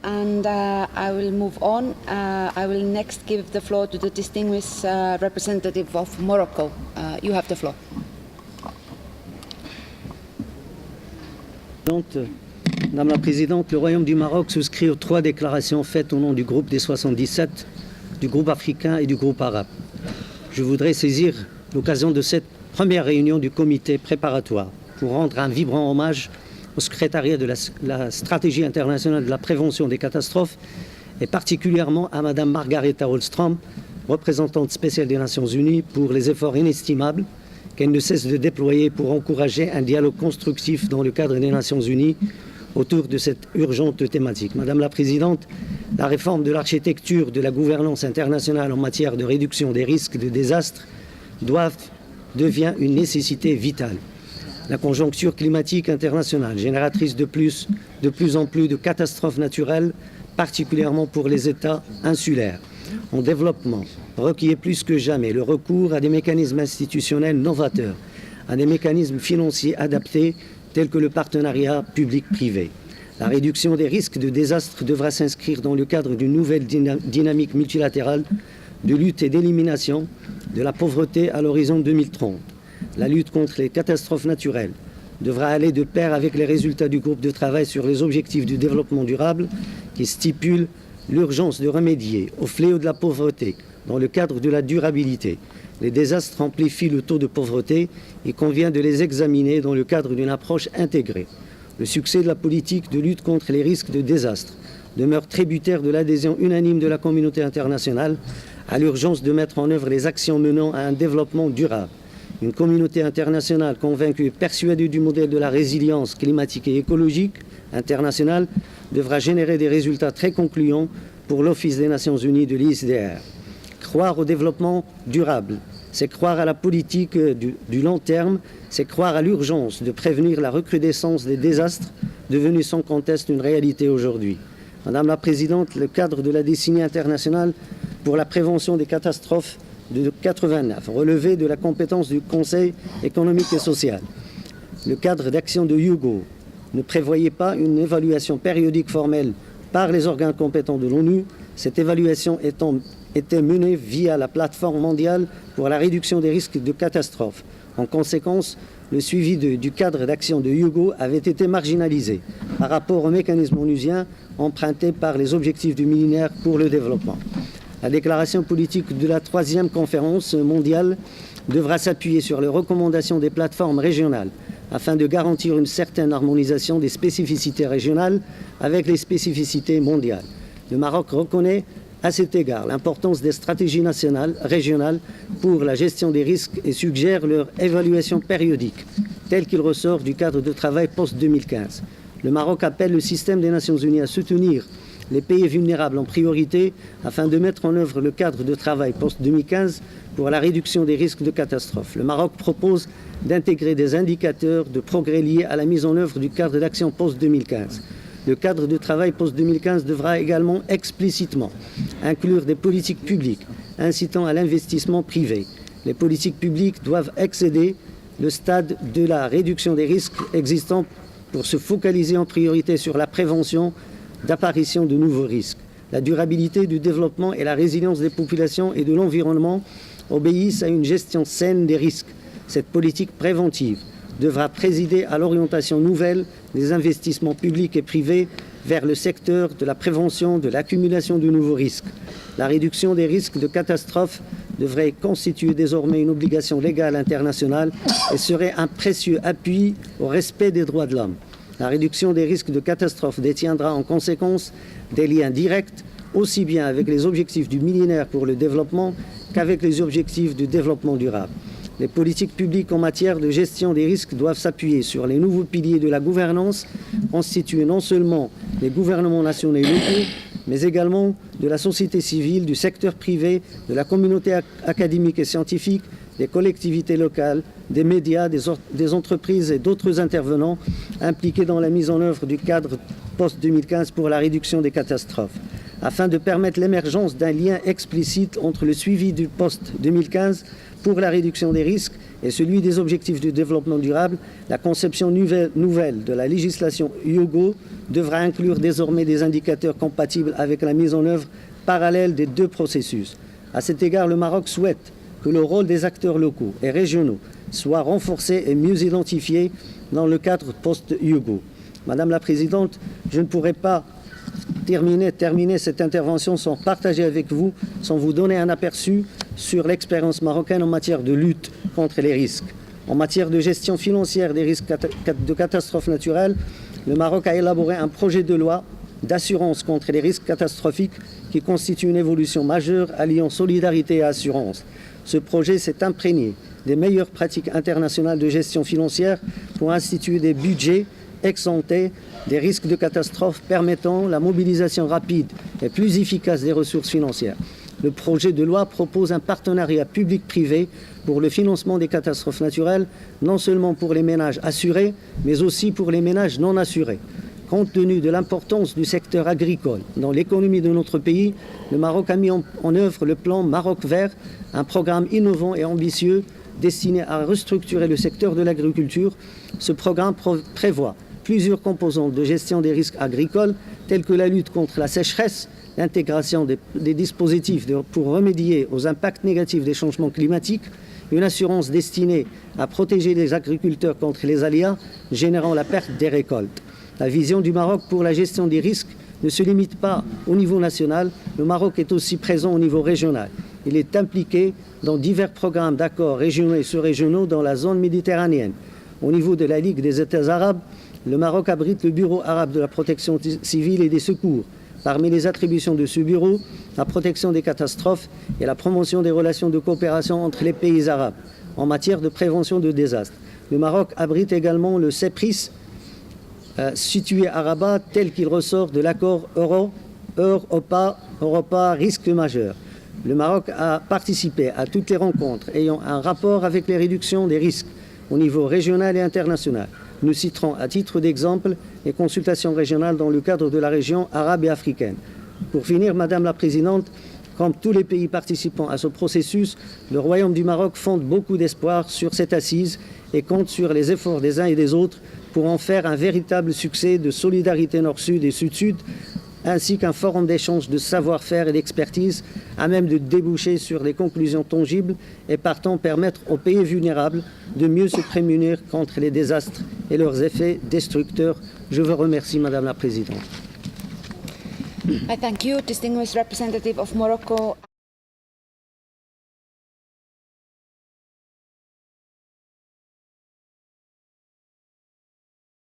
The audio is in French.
and I will move on. I will next give the floor to the distinguished representative of Morocco. You have the floor. Madame la Présidente, le Royaume du Maroc souscrit aux 3 déclarations faites au nom du groupe des 77, du groupe africain et du groupe arabe. Je voudrais saisir l'occasion de cette première réunion du comité préparatoire pour rendre un vibrant hommage au secrétariat de la stratégie internationale de la prévention des catastrophes et particulièrement à Madame Margaretha Holstrom, représentante spéciale des Nations Unies, pour les efforts inestimables qu'elle ne cesse de déployer pour encourager un dialogue constructif dans le cadre des Nations Unies autour de cette urgente thématique. Madame la Présidente, la réforme de l'architecture de la gouvernance internationale en matière de réduction des risques de désastres devient une nécessité vitale. La conjoncture climatique internationale, génératrice de plus en plus de catastrophes naturelles, particulièrement pour les États insulaires, en développement, requiert plus que jamais le recours à des mécanismes institutionnels novateurs, à des mécanismes financiers adaptés tels que le partenariat public-privé. La réduction des risques de désastres devra s'inscrire dans le cadre d'une nouvelle dynamique multilatérale de lutte et d'élimination de la pauvreté à l'horizon 2030. La lutte contre les catastrophes naturelles devra aller de pair avec les résultats du groupe de travail sur les objectifs du développement durable qui stipule l'urgence de remédier au fléau de la pauvreté dans le cadre de la durabilité. Les désastres amplifient le taux de pauvreté. Il convient de les examiner dans le cadre d'une approche intégrée. Le succès de la politique de lutte contre les risques de désastre demeure tributaire de l'adhésion unanime de la communauté internationale à l'urgence de mettre en œuvre les actions menant à un développement durable. Une communauté internationale convaincue et persuadée du modèle de la résilience climatique et écologique internationale devra générer des résultats très concluants pour l'Office des Nations Unies de l'ISDR. Croire au développement durable, c'est croire à la politique du long terme, c'est croire à l'urgence de prévenir la recrudescence des désastres devenus sans conteste une réalité aujourd'hui. Madame la Présidente, le cadre de la décennie internationale pour la prévention des catastrophes de 89, relevé de la compétence du Conseil économique et social. Le cadre d'action de Hugo ne prévoyait pas une évaluation périodique formelle par les organes compétents de l'ONU, cette évaluation était menée via la plateforme mondiale pour la réduction des risques de catastrophes. En conséquence, le suivi du cadre d'action de Hugo avait été marginalisé par rapport au mécanisme onusien emprunté par les objectifs du millénaire pour le développement. La déclaration politique de la 3e conférence mondiale devra s'appuyer sur les recommandations des plateformes régionales afin de garantir une certaine harmonisation des spécificités régionales avec les spécificités mondiales. Le Maroc reconnaît à cet égard l'importance des stratégies nationales, régionales pour la gestion des risques et suggère leur évaluation périodique, tel qu'il ressort du cadre de travail post-2015. Le Maroc appelle le système des Nations Unies à soutenir les pays vulnérables en priorité afin de mettre en œuvre le cadre de travail post-2015 pour la réduction des risques de catastrophes. Le Maroc propose d'intégrer des indicateurs de progrès liés à la mise en œuvre du cadre d'action post-2015. Le cadre de travail post-2015 devra également explicitement inclure des politiques publiques incitant à l'investissement privé. Les politiques publiques doivent excéder le stade de la réduction des risques existants pour se focaliser en priorité sur la prévention d'apparition de nouveaux risques. La durabilité du développement et la résilience des populations et de l'environnement obéissent à une gestion saine des risques. Cette politique préventive devra présider à l'orientation nouvelle des investissements publics et privés vers le secteur de la prévention de l'accumulation de nouveaux risques. La réduction des risques de catastrophes devrait constituer désormais une obligation légale internationale et serait un précieux appui au respect des droits de l'homme. La réduction des risques de catastrophes détiendra en conséquence des liens directs aussi bien avec les objectifs du millénaire pour le développement qu'avec les objectifs du développement durable. Les politiques publiques en matière de gestion des risques doivent s'appuyer sur les nouveaux piliers de la gouvernance, constitués non seulement des gouvernements nationaux et locaux, mais également de la société civile, du secteur privé, de la communauté académique et scientifique, des collectivités locales, des médias, des entreprises et d'autres intervenants impliqués dans la mise en œuvre du cadre post-2015 pour la réduction des catastrophes, afin de permettre l'émergence d'un lien explicite entre le suivi du post-2015 pour la réduction des risques et celui des objectifs du développement durable, la conception nouvelle de la législation Hyogo devra inclure désormais des indicateurs compatibles avec la mise en œuvre parallèle des deux processus. À cet égard, le Maroc souhaite que le rôle des acteurs locaux et régionaux soit renforcé et mieux identifié dans le cadre post-Hyogo. Madame la Présidente, je ne pourrais pas terminer cette intervention sans partager avec vous, sans vous donner un aperçu sur l'expérience marocaine en matière de lutte contre les risques. En matière de gestion financière des risques de catastrophes naturelles, le Maroc a élaboré un projet de loi d'assurance contre les risques catastrophiques qui constitue une évolution majeure alliant solidarité et assurance. Ce projet s'est imprégné des meilleures pratiques internationales de gestion financière pour instituer des budgets ex-ante des risques de catastrophe permettant la mobilisation rapide et plus efficace des ressources financières. Le projet de loi propose un partenariat public-privé pour le financement des catastrophes naturelles, non seulement pour les ménages assurés, mais aussi pour les ménages non assurés. Compte tenu de l'importance du secteur agricole dans l'économie de notre pays, le Maroc a mis en œuvre le plan Maroc Vert, un programme innovant et ambitieux destiné à restructurer le secteur de l'agriculture. Ce programme prévoit plusieurs composantes de gestion des risques agricoles, tels que la lutte contre la sécheresse, l'intégration des dispositifs pour remédier aux impacts négatifs des changements climatiques, une assurance destinée à protéger les agriculteurs contre les aléas générant la perte des récoltes. La vision du Maroc pour la gestion des risques ne se limite pas au niveau national, le Maroc est aussi présent au niveau régional. Il est impliqué dans divers programmes d'accords régionaux et sous-régionaux dans la zone méditerranéenne. Au niveau de la Ligue des États arabes, le Maroc abrite le Bureau arabe de la protection civile et des secours. Parmi les attributions de ce bureau, la protection des catastrophes et la promotion des relations de coopération entre les pays arabes en matière de prévention de désastres. Le Maroc abrite également le CEPRIS, situé à Rabat, tel qu'il ressort de l'accord Europa risque majeur. Le Maroc a participé à toutes les rencontres ayant un rapport avec les réductions des risques au niveau régional et international. Nous citerons à titre d'exemple les consultations régionales dans le cadre de la région arabe et africaine. Pour finir, Madame la Présidente, comme tous les pays participants à ce processus, le Royaume du Maroc fonde beaucoup d'espoir sur cette assise et compte sur les efforts des uns et des autres pour en faire un véritable succès de solidarité Nord-Sud et Sud-Sud, ainsi qu'un forum d'échange de savoir-faire et d'expertise à même de déboucher sur des conclusions tangibles et partant permettre aux pays vulnérables de mieux se prémunir contre les désastres et leurs effets destructeurs. Je vous remercie, Madame la Présidente. I thank you, distinguished representative of Morocco.